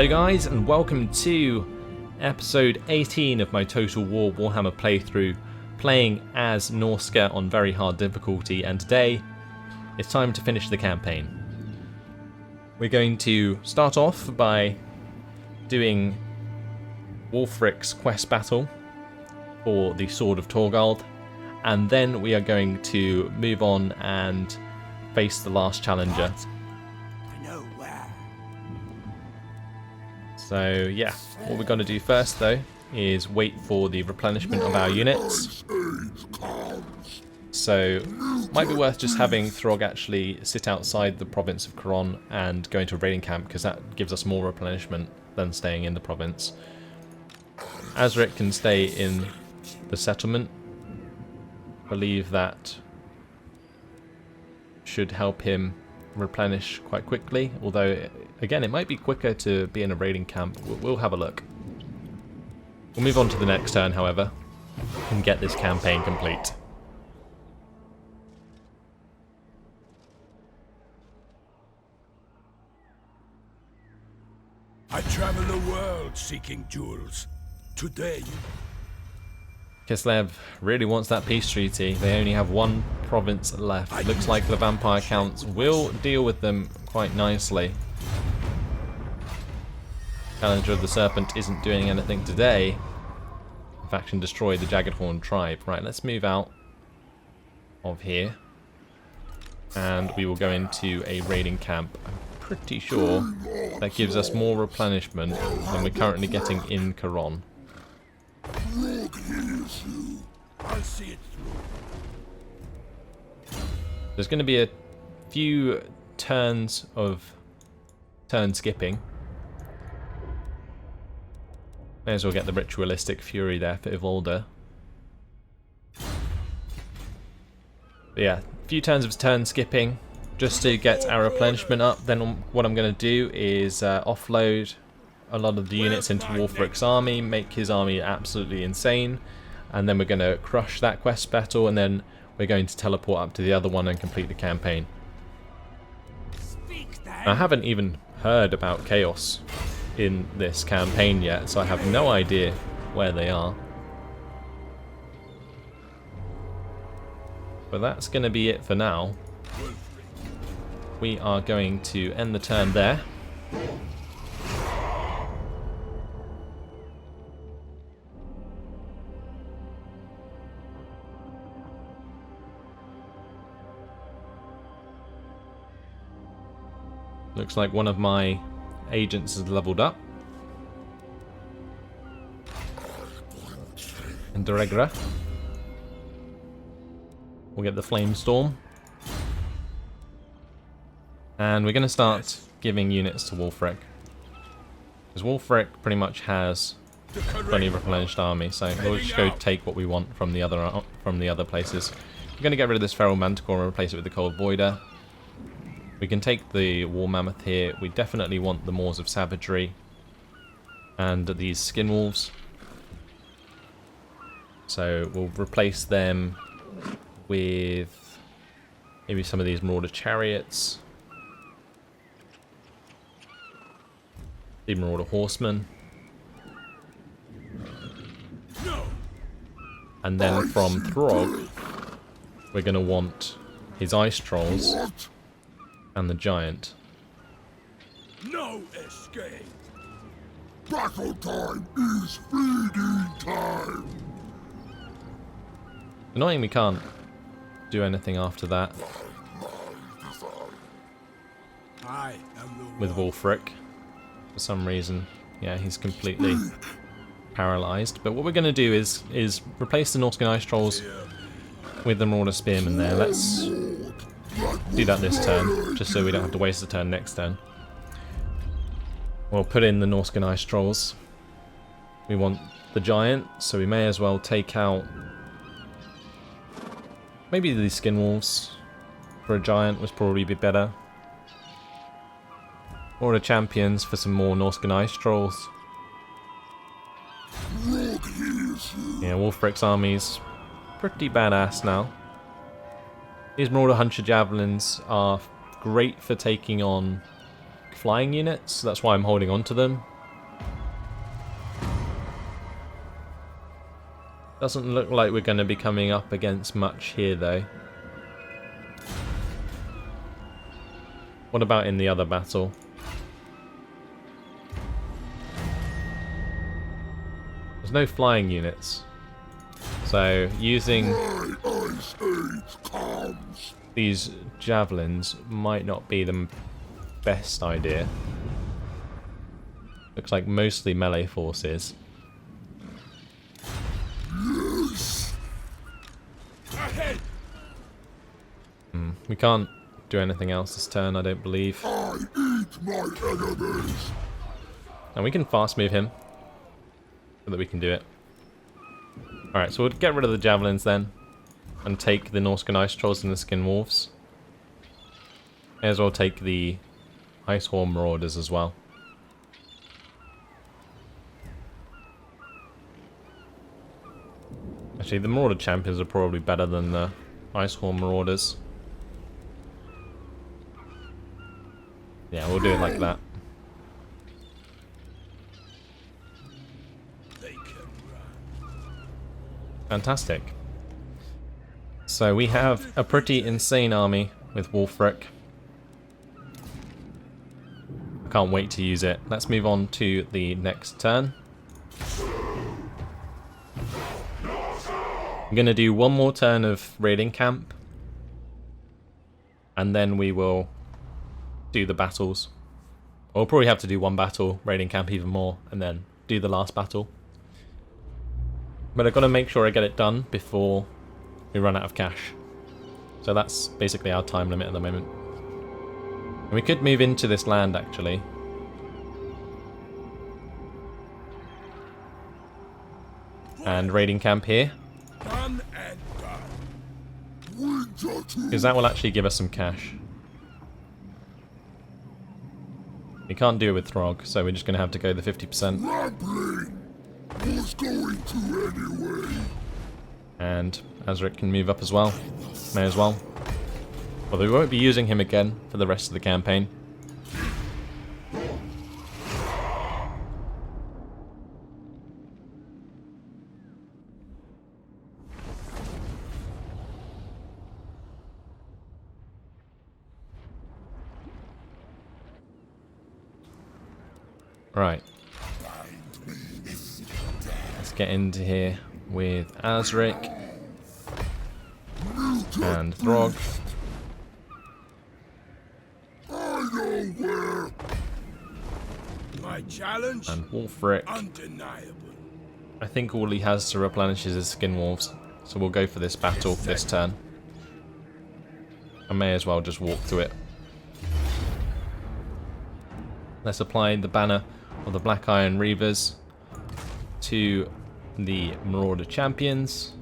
Hello guys, and welcome to episode 18 of my Total War Warhammer playthrough, playing as Norsca on very hard difficulty, and today it's time to finish the campaign. We're going to start off by doing Wulfrik's quest battle for the Sword of Torgald, and then we are going to move on and face the last challenger. So yeah, what we're going to do first though is wait for the replenishment of our units. So might be worth just having Throg actually sit outside the province of Coron and go into a raiding camp, because that gives us more replenishment than staying in the province. Azric can stay in the settlement. I believe that should help him replenish quite quickly, although again it might be quicker to be in a raiding camp. We'll have a look. We'll move on to the next turn, however, and get this campaign complete. I travel the world seeking jewels. Today Kislev really wants that peace treaty. They only have one province left. It looks like the vampire counts will deal with them quite nicely. Challenger of the Serpent isn't doing anything today. Faction destroyed the Jagged Horn tribe. Right, let's move out of here. And we will go into a raiding camp. I'm pretty sure that gives us more replenishment than we're currently getting in Coron. There's going to be a few turns of turn skipping. May as well get the ritualistic fury there for Ivolda. But yeah, a few turns of turn skipping just to get our replenishment up. Then what I'm going to do is offload a lot of the units into Wulfrik's army, make his army absolutely insane, and then we're going to crush that quest battle, and then we're going to teleport up to the other one and complete the campaign. I haven't even heard about Chaos in this campaign yet, so I have no idea where they are. But that's going to be it for now. We are going to end the turn there. Looks like one of my agents has leveled up. And Deregra. We'll get the Flame Storm. And we're going to start giving units to Wulfrik, because Wulfrik pretty much has plenty of replenished army, so we'll just go take what we want from the other places. We're going to get rid of this Feral Manticore and replace it with the Cold Voider. We can take the War Mammoth here. We definitely want the Maws of Savagery and these Skin Wolves. So we'll replace them with maybe some of these Marauder Chariots. The Marauder Horsemen. And then from Throg, we're going to want his Ice Trolls and the Giant. no escape. Battle time is feeding time. Annoying we can't do anything after that I am the with Wulfrik. For some reason, yeah, he's completely paralysed. But what we're going to do is replace the Norscan Ice Trolls with the Marauder Spearmen there. Let's do that this turn, just so we don't have to waste the turn next turn. We'll put in the Norscan Ice Trolls. We want the Giant, so we may as well take out maybe the Skin Wolves for a Giant would probably be better. Or the Champions for some more Norscan Ice Trolls. Yeah, Wulfrik's army's pretty badass now. These Marauder Hunter Javelins are great for taking on flying units, so that's why I'm holding on to them. Doesn't look like we're going to be coming up against much here though. What about in the other battle? There's no flying units. So using these javelins might not be the best idea. Looks like mostly melee forces. We can't do anything else this turn, I don't believe. I eat my enemies. And we can fast move him so that we can do it. Alright, so we'll get rid of the javelins then and take the Norsca ice trolls and the skin wolves. May as well take the ice horn marauders as well. Actually, the marauder champions are probably better than the ice horn marauders. Yeah, we'll do it like that. Fantastic. So we have a pretty insane army with Wulfrik. I can't wait to use it. Let's move on to the next turn. I'm going to do one more turn of raiding camp. And then we will do the battles. We'll probably have to do one battle, raiding camp even more, and then do the last battle. But I've got to make sure I get it done before we run out of cash. So that's basically our time limit at the moment. And we could move into this land actually. And raiding camp here. Done and done. Because that will actually give us some cash. We can't do it with Throg, so we're just going to have to go the 50%. Rambling was going to anyway. And Azric can move up as well. May as well. Although we won't be using him again for the rest of the campaign. Right. Let's get into here with Azric and Throg. My challenge? And Wulfrik. Undeniable. I think all he has to replenish is his skin wolves. So we'll go for this battle this turn. I may as well just walk to it. Let's apply the banner of the Black Iron Reavers to the Marauder Champions.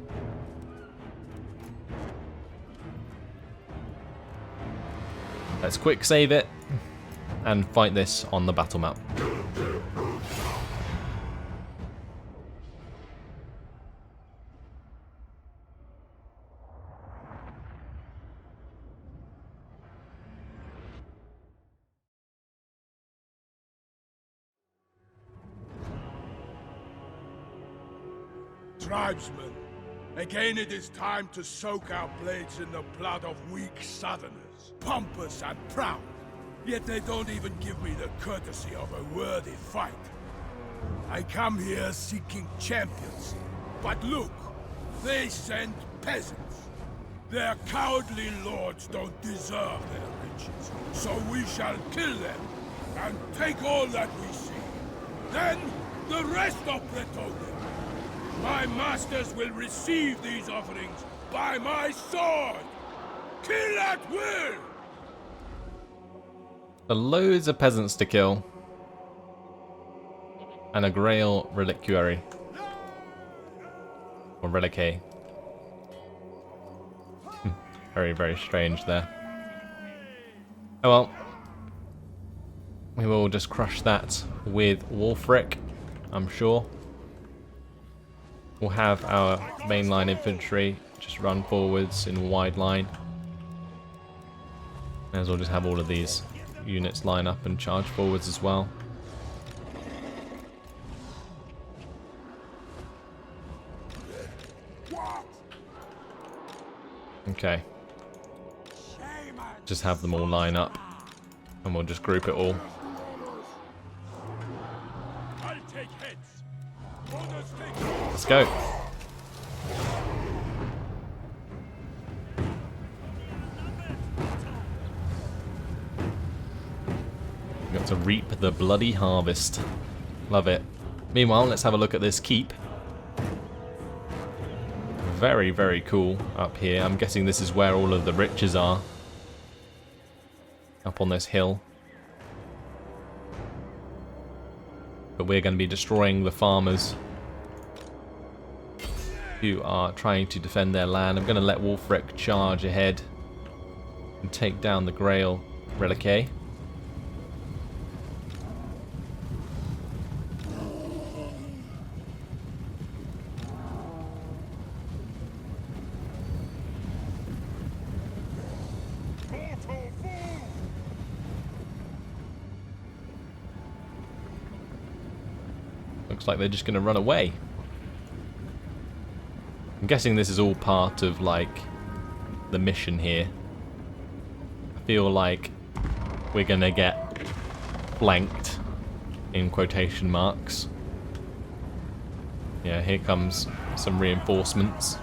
Let's quick save it and fight this on the battle map. Tribesmen, again it is time to soak our blades in the blood of weak southerners. Pompous and proud, yet they don't even give me the courtesy of a worthy fight. I come here seeking champions, but look, they send peasants. Their cowardly lords don't deserve their riches, so we shall kill them and take all that we see. Then the rest of Bretonia. My masters will receive these offerings by my sword! Kill at will! Loads of peasants to kill. And a Grail Reliquary. Or Reliquae. Very, very strange there. Oh well. We will just crush that with Wulfrik, I'm sure. We'll have our mainline infantry just run forwards in a wide line. May as well just have all of these units line up and charge forwards as well. Okay. Just have them all line up, and we'll just group it all. I'll take heads. Others take... Let's go. We've got to reap the bloody harvest. Love it. Meanwhile, let's have a look at this keep. Very, very cool up here. I'm guessing this is where all of the riches are. Up on this hill. But we're going to be destroying the farmers who are trying to defend their land. I'm going to let Wulfrik charge ahead and take down the Grail Reliquae. Looks like they're just going to run away. I'm guessing this is all part of, like, the mission here. I feel like we're going to get flanked, in quotation marks. Yeah, here comes some reinforcements.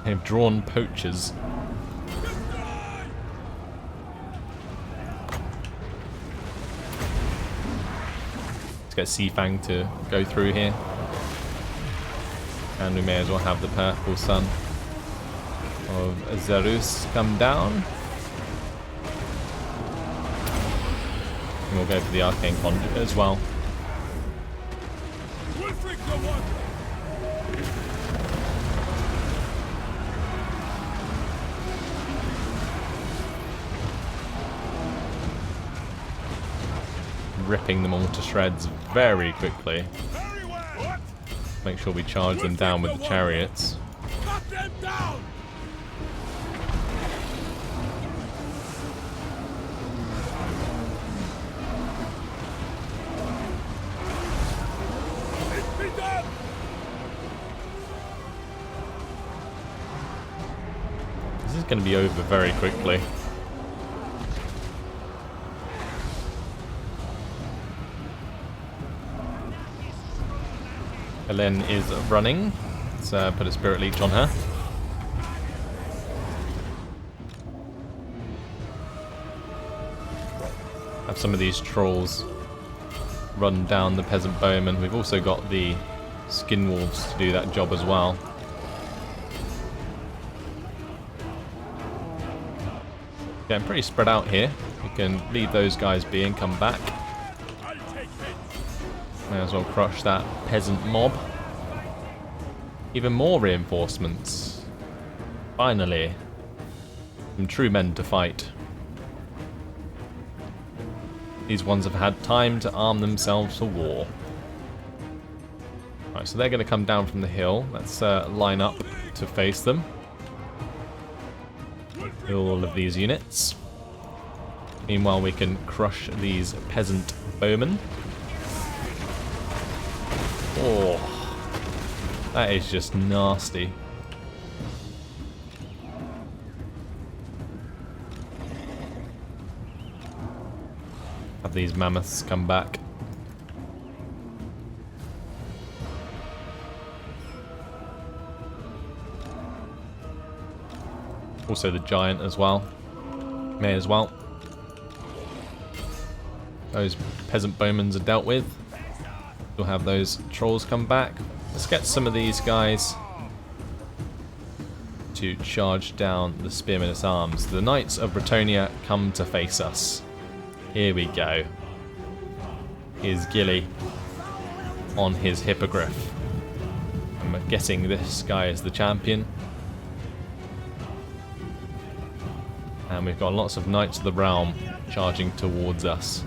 They've drawn poachers. Let's get Seafang to go through here. And we may as well have the purple sun of Zerus come down. And we'll go for the Arcane Conduit as well. Wulfrik the Wanderer. Ripping them all to shreds very quickly. Make sure we charge them down with the chariots. Cut them down. It's been done. This is going to be over very quickly. Helen is running. Let's put a Spirit Leech on her. Have some of these trolls run down the peasant bowmen. We've also got the skin wolves to do that job as well. Getting pretty spread out here. We can leave those guys be and come back. May as well crush that peasant mob. Even more reinforcements. Finally. Some true men to fight. These ones have had time to arm themselves for war. Right, so they're going to come down from the hill. Let's line up to face them. All of these units. Meanwhile, we can crush these peasant bowmen. Oh, that is just nasty. Have these mammoths come back. Also the giant as well. May as well. Those peasant bowmen are dealt with. We'll have those trolls come back. Let's get some of these guys to charge down the spearmen at arms. The Knights of Bretonnia come to face us. Here we go. Here's Gilly on his hippogriff. I'm guessing this guy is the champion. And we've got lots of Knights of the Realm charging towards us.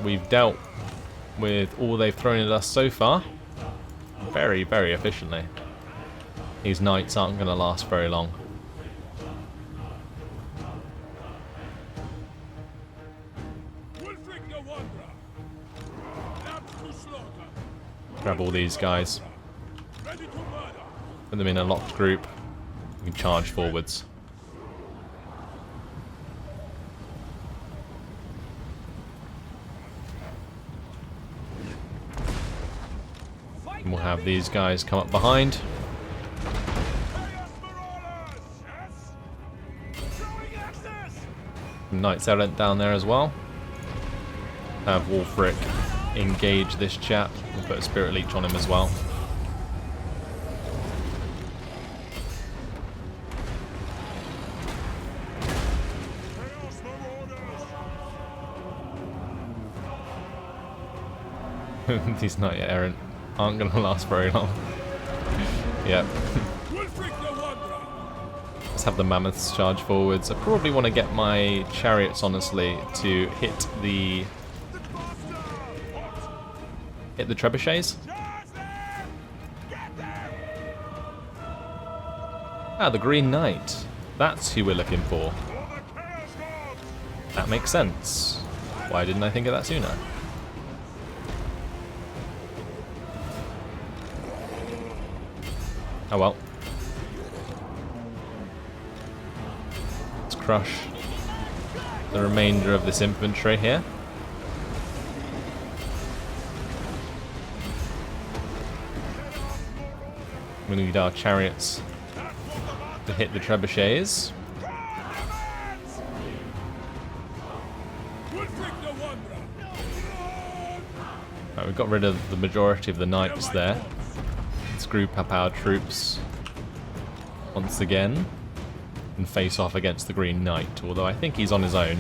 We've dealt with all they've thrown at us so far very, very efficiently. These knights aren't going to last very long. Wulfrik the Wanderer. Lambs to slaughter. Grab all these guys. Put them in a locked group. We can charge forwards. And we'll have these guys come up behind. Knights Errant down there as well. Have Wulfrik engage this chap. We'll put a Spirit Leech on him as well. These Knight Errant aren't going to last very long. Yep. Wulfrik the Wanderer. Let's have the mammoths charge forwards. I probably want to get my chariots, honestly, to hit the trebuchets. Ah, the Green Knight. That's who we're looking for. That makes sense. Why didn't I think of that sooner? Oh well. Let's crush the remainder of this infantry here. We need our chariots to hit the trebuchets. Right, we've got rid of the majority of the knights there. Let's group up our troops once again and face off against the Green Knight, although I think he's on his own.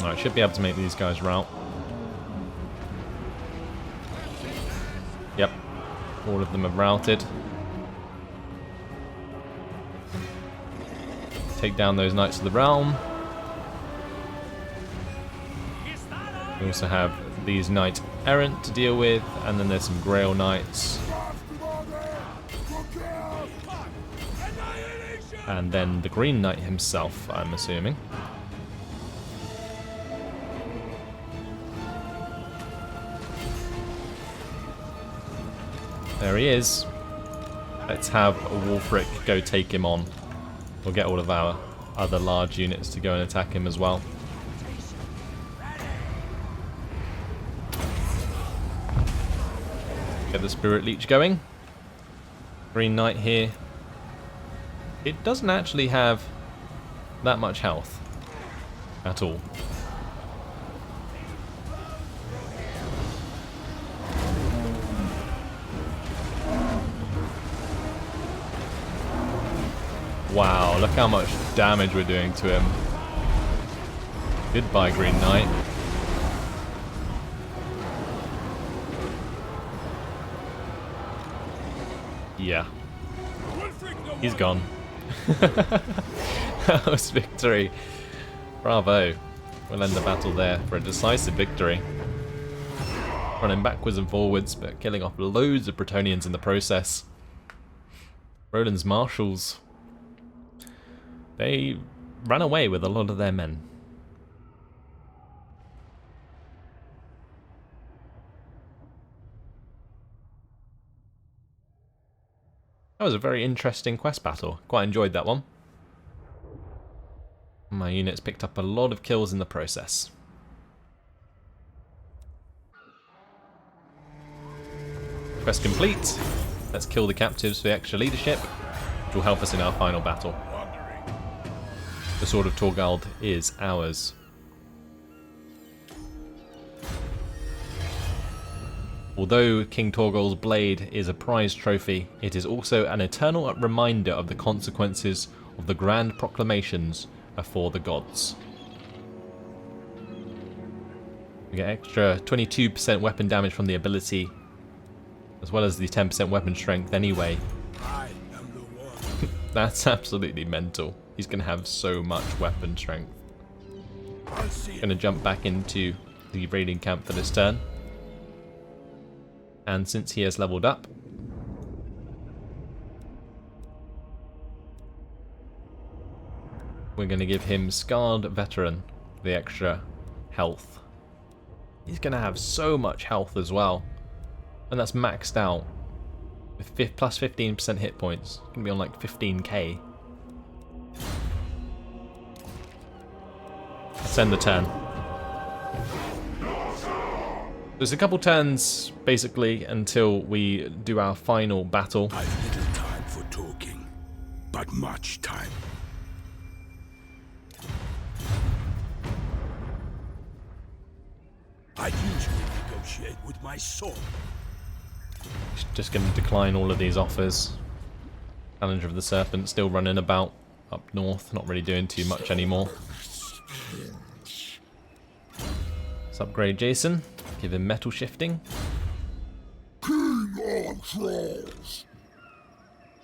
Alright, should be able to make these guys rout. Yep, all of them have routed. Take down those Knights of the Realm. We also have these Knight Errant to deal with, and then there's some Grail Knights. And then the Green Knight himself, I'm assuming. There he is. Let's have Wulfrik go take him on. We'll get all of our other large units to go and attack him as well. Get the Spirit Leech going. Green Knight here. It doesn't actually have that much health at all. Wow, look how much damage we're doing to him. Goodbye, Green Knight. Yeah. He's gone. That was victory. Bravo. We'll end the battle there for a decisive victory. Running backwards and forwards, but killing off loads of Bretonnians in the process. Roland's marshals, they ran away with a lot of their men. That was a very interesting quest battle. Quite enjoyed that one. My units picked up a lot of kills in the process. Quest complete. Let's kill the captives for the extra leadership, which will help us in our final battle. The Sword of Torgald is ours. Although King Torgald's blade is a prized trophy, it is also an eternal reminder of the consequences of the grand proclamations before the gods. We get extra 22% weapon damage from the ability, as well as the 10% weapon strength anyway. I am the one. That's absolutely mental. He's going to have so much weapon strength. Going to jump back into the raiding camp for this turn. And since he has leveled up, We're going to give him Scarred Veteran, the extra health. He's going to have so much health as well. And that's maxed out. With plus 15% hit points. Going to be on like 15k. Send the turn. There's a couple turns, basically, until we do our final battle. I've little time for talking, but much time. I usually negotiate with my sword. Just going to decline all of these offers. Challenger of the Serpent still running about up north, not really doing too much anymore. Let's upgrade Jason. Give him metal shifting. King on trolls.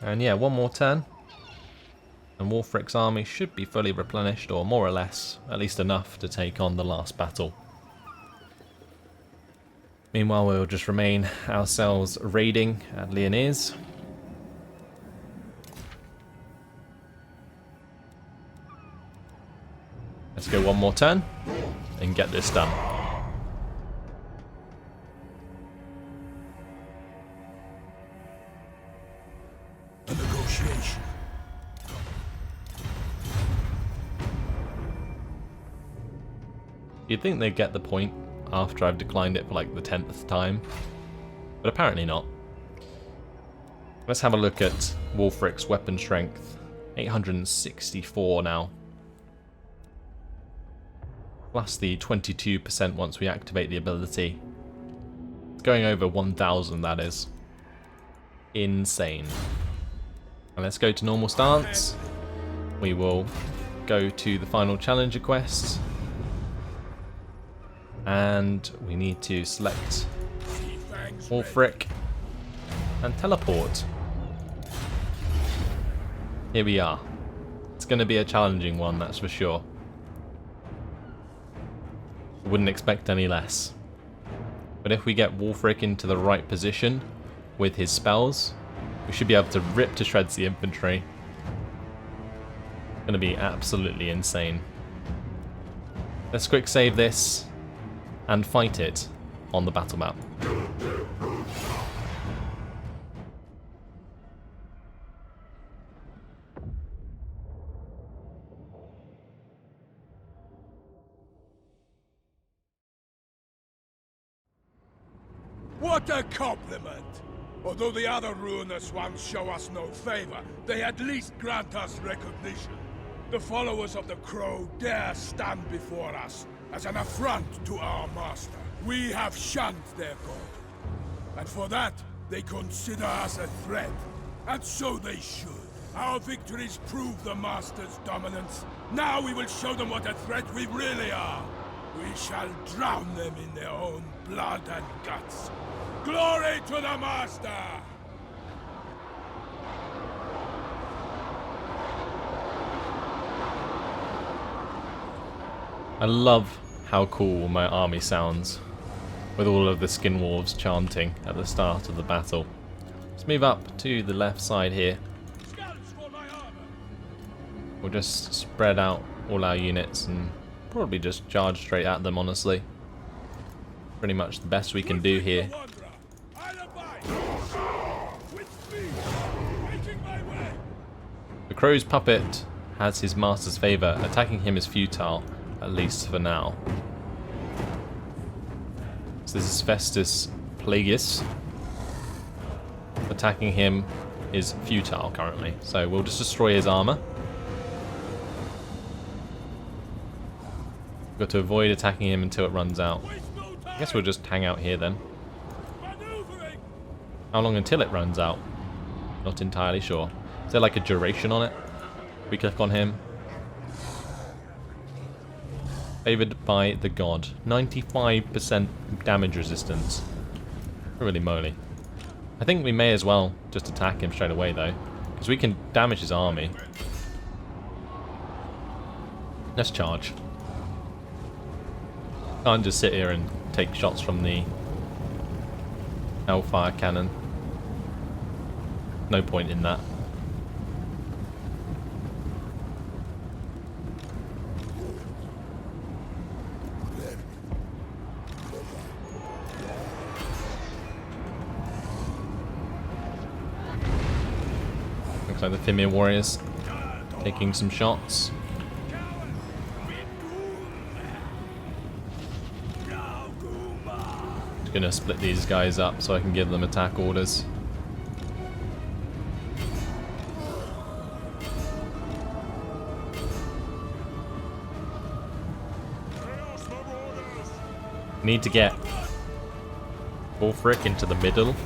And yeah, one more turn. And Wulfrik's army should be fully replenished, or more or less, at least enough to take on the last battle. Meanwhile, we'll just remain ourselves raiding at Lyonesse. Let's go one more turn and get this done. A negotiation. You'd think they'd get the point after I've declined it for like the 10th time, but apparently not. Let's have a look at Wulfrik's weapon strength. 864 now. Plus the 22% once we activate the ability. It's going over 1,000, that is. Insane. And let's go to normal stance. We will go to the final challenger quest. And we need to select Wulfrik and teleport. Here we are. It's going to be a challenging one, that's for sure. Wouldn't expect any less. But if we get Wulfrik into the right position with his spells, we should be able to rip to shreds the infantry. It's going to be absolutely insane. Let's quick save this and fight it on the battle map. What a compliment! Although the other ruinous ones show us no favor, they at least grant us recognition. The followers of the Crow dare stand before us as an affront to our master. We have shunned their god, and for that, they consider us a threat. And so they should. Our victories prove the master's dominance. Now we will show them what a threat we really are. We shall drown them in their own blood and guts. Glory to the master! I love how cool my army sounds, with all of the skinwolves chanting at the start of the battle. Let's move up to the left side here. We'll just spread out all our units and probably just charge straight at them, honestly. Pretty much the best we can do here. The Crow's puppet has his master's favour. Attacking him is futile, at least for now. So this is Festus Plagueis. Attacking him is futile currently, so we'll just destroy his armour. Got to avoid attacking him until it runs out. I guess we'll just hang out here then. How long until it runs out? Not entirely sure. Is there like a duration on it? We click on him. Favoured by the god. 95% damage resistance. Holy moly. I think we may as well just attack him straight away though, because we can damage his army. Let's charge. Can't just sit here and take shots from the Hellfire cannon. No point in that. Looks like the Fimir warriors taking some shots. Just gonna split these guys up so I can give them attack orders. Need to get Wulfrik into the middle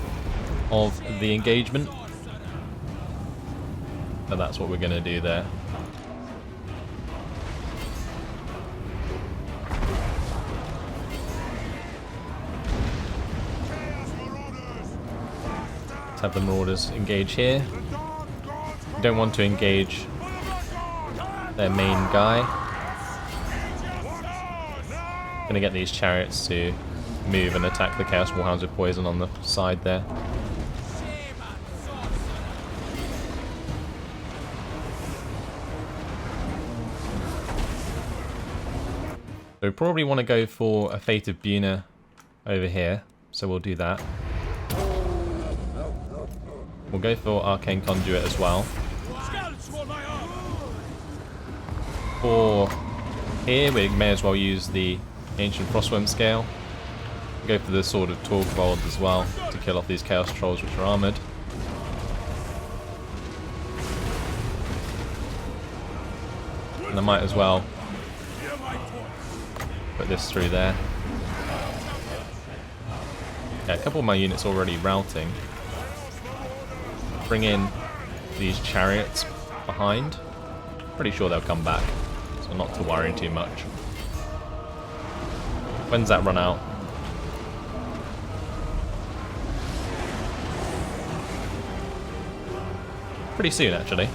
of the engagement. So that's what we're going to do there. Let's have the Marauders engage here. We don't want to engage their main guy. Gonna get these chariots to move and attack the Chaos Warhounds with poison on the side there. So we probably want to go for a Fate of Buna over here, so we'll do that. We'll go for Arcane Conduit as well. For here, we may as well use the Ancient Frostworm Scale. Go for the Sword of Torvald as well to kill off these Chaos Trolls which are armoured. And I might as well put this through there. Yeah, a couple of my units already routing. Bring in these chariots behind. Pretty sure they'll come back, so not to worry too much. When's that run out? Pretty soon, actually.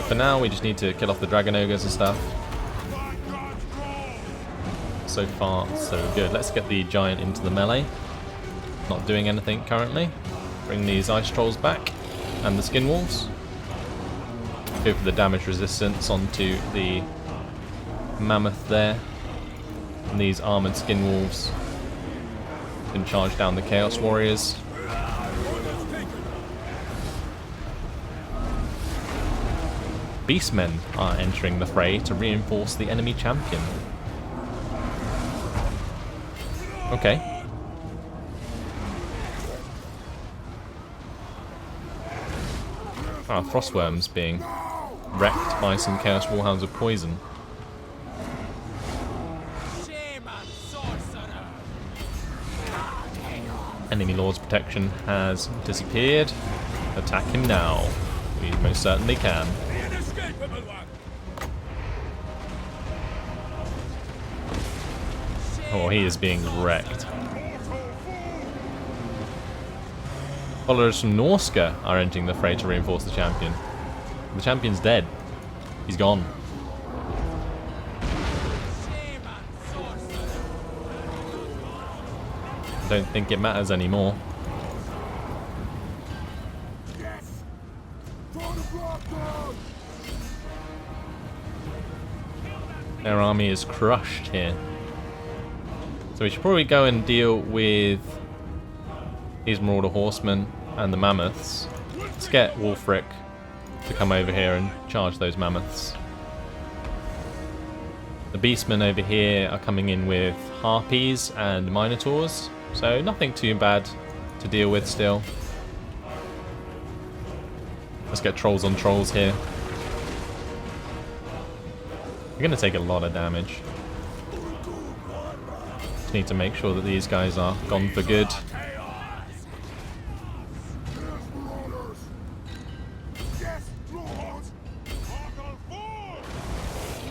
For now, we just need to kill off the Dragon Ogres and stuff. So far, so good. Let's get the Giant into the melee. Not doing anything currently. Bring these Ice Trolls back. And the Skin Wolves. Go for the damage resistance onto the Mammoth there. And these armoured Skin Wolves can charge down the Chaos Warriors. Beastmen are entering the fray to reinforce the enemy champion. Okay. Frostworm's being wrecked by some Chaos Warhounds with poison. Enemy Lord's protection has disappeared. Attack him now. We most certainly can. Oh, he is being wrecked. Followers from Norsca are entering the fray to reinforce the champion. The champion's dead. He's gone. Don't think it matters anymore. Their army is crushed here. So we should probably go and deal with these Marauder Horsemen and the Mammoths. Let's get Wulfrik to come over here and charge those Mammoths. The Beastmen over here are coming in with Harpies and Minotaurs, so nothing too bad to deal with still. Let's get Trolls on Trolls here. We're going to take a lot of damage. Just need to make sure that these guys are gone for good.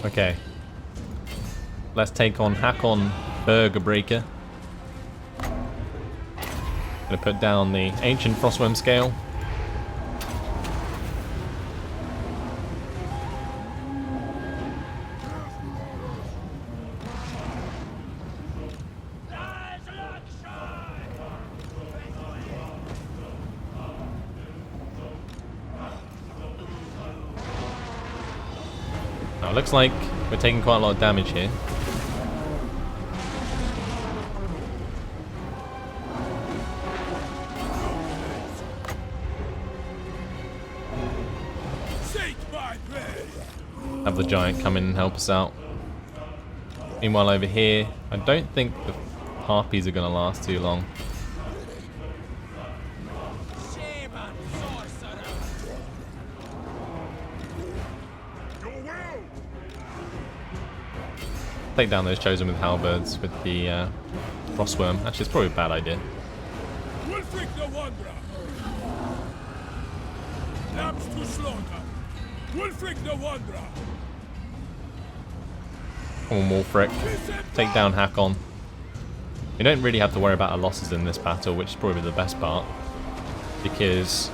Okay. Let's take on Hakon Burgerbreaker. Gonna put down the Ancient Frostworm Scale. Now it looks like we're taking quite a lot of damage here. have the giant come in and help us out. Meanwhile over here, I don't think the harpies are going to last too long. Take down those chosen with halberds with the frostworm. Actually, it's probably a bad idea. Wulfrik the Wanderer! Lambs to slaughter! Wulfrik the Wanderer! Come on, Wulfrik. Take down Hakon. You don't really have to worry about our losses in this battle, which is probably the best part, because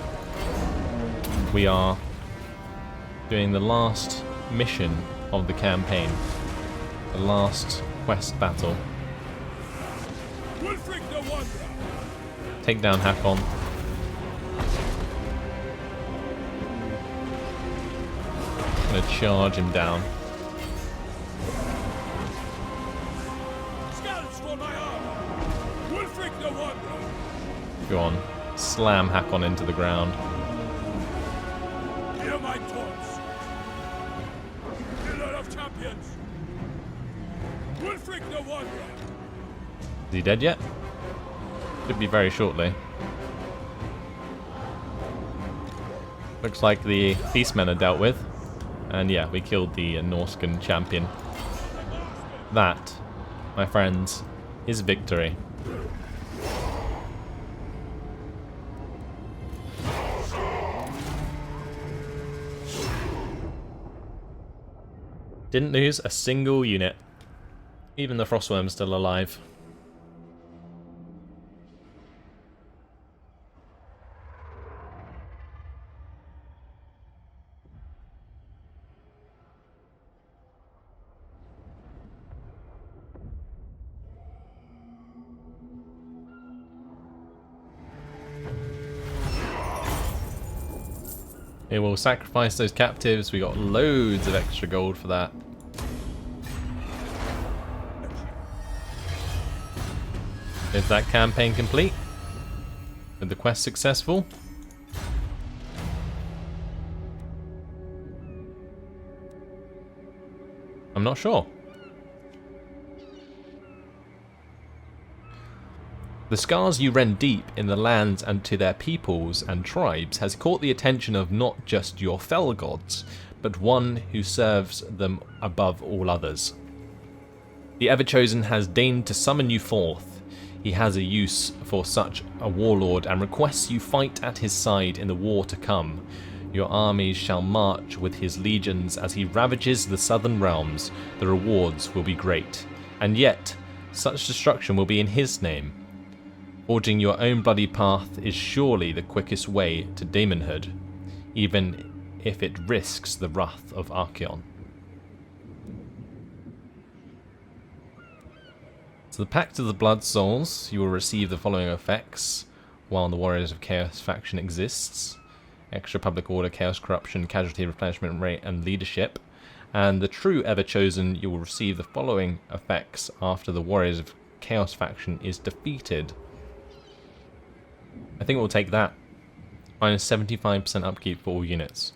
we are doing the last mission of the campaign. The last quest battle. Wulfrik the Wanderer! Take down Hakon. I'm gonna charge him down. Scouts for my armor! Wulfrik the Wanderer! Go on. Slam Hakon into the ground. Hear my taunts! Killer of champions! Wulfrik the Wanderer! Is he dead yet? Should be very shortly. Looks like the beastmen are dealt with. And yeah, we killed the Norscan champion. That, my friends, is victory. Didn't lose a single unit. Even the frostworm's still alive. We will sacrifice those captives. We got loads of extra gold for that. Is that campaign complete? Is the quest successful? I'm not sure. The scars you rend deep in the lands and to their peoples and tribes has caught the attention of not just your fell gods, but one who serves them above all others. The Everchosen has deigned to summon you forth. He has a use for such a warlord and requests you fight at his side in the war to come. Your armies shall march with his legions as he ravages the southern realms. The rewards will be great. And yet, such destruction will be in his name. Forging your own bloody path is surely the quickest way to daemonhood, even if it risks the wrath of Archaon. So the Pact of the Blood Souls, you will receive the following effects while the Warriors of Chaos faction exists. Extra public order, chaos, corruption, casualty, replenishment rate, and leadership. And the true Everchosen, you will receive the following effects after the Warriors of Chaos faction is defeated. I think we'll take that. Minus 75% upkeep for all units.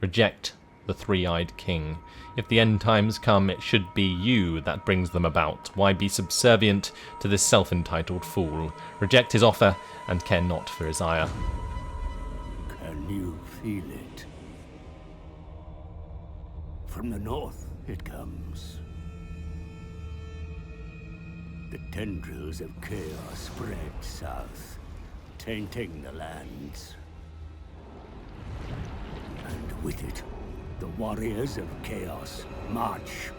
Reject the three-eyed king. If the end times come, it should be you that brings them about. Why be subservient to this self-entitled fool? Reject his offer and care not for his ire. Can you feel it? From the north it comes. The tendrils of chaos spread south, tainting the lands. And with it, the warriors of chaos march.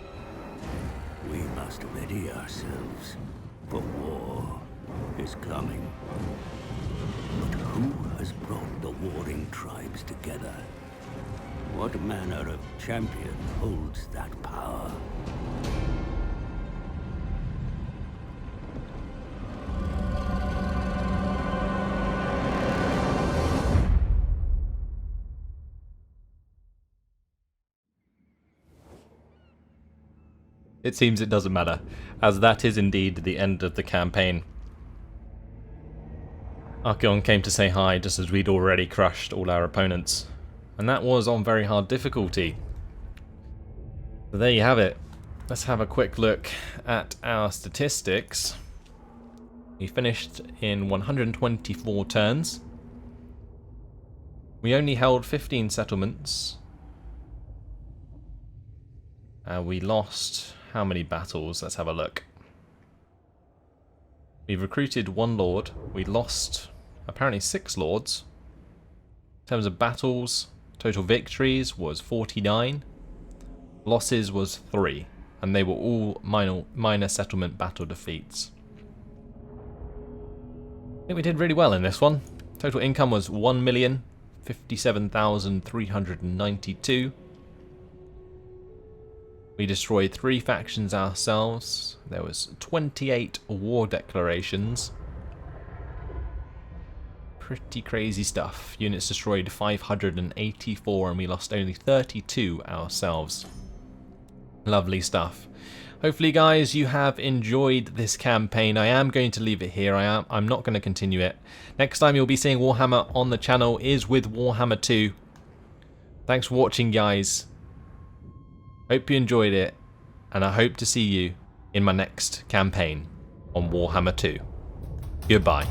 We must ready ourselves, for war is coming. But who has brought the warring tribes together? What manner of champion holds that power? It seems it doesn't matter, as that is indeed the end of the campaign. Archaon came to say hi just as we'd already crushed all our opponents, and that was on very hard difficulty. So there you have it. Let's have a quick look at our statistics. We finished in 124 turns. We only held 15 settlements. We lost how many battles? Let's have a look. We've recruited 1 lord. We lost apparently 6 lords. In terms of battles, total victories was 49. Losses was 3. And they were all minor settlement battle defeats. I think we did really well in this one. Total income was 1,057,392. We destroyed 3 factions ourselves. There was 28 war declarations. Pretty crazy stuff. Units destroyed 584 and we lost only 32 ourselves. Lovely stuff. Hopefully guys you have enjoyed this campaign. I am going to leave it here. I'm not going to continue it. Next time you'll be seeing Warhammer on the channel is with Warhammer 2. Thanks for watching guys. Hope you enjoyed it, and I hope to see you in my next campaign on Warhammer 2. Goodbye.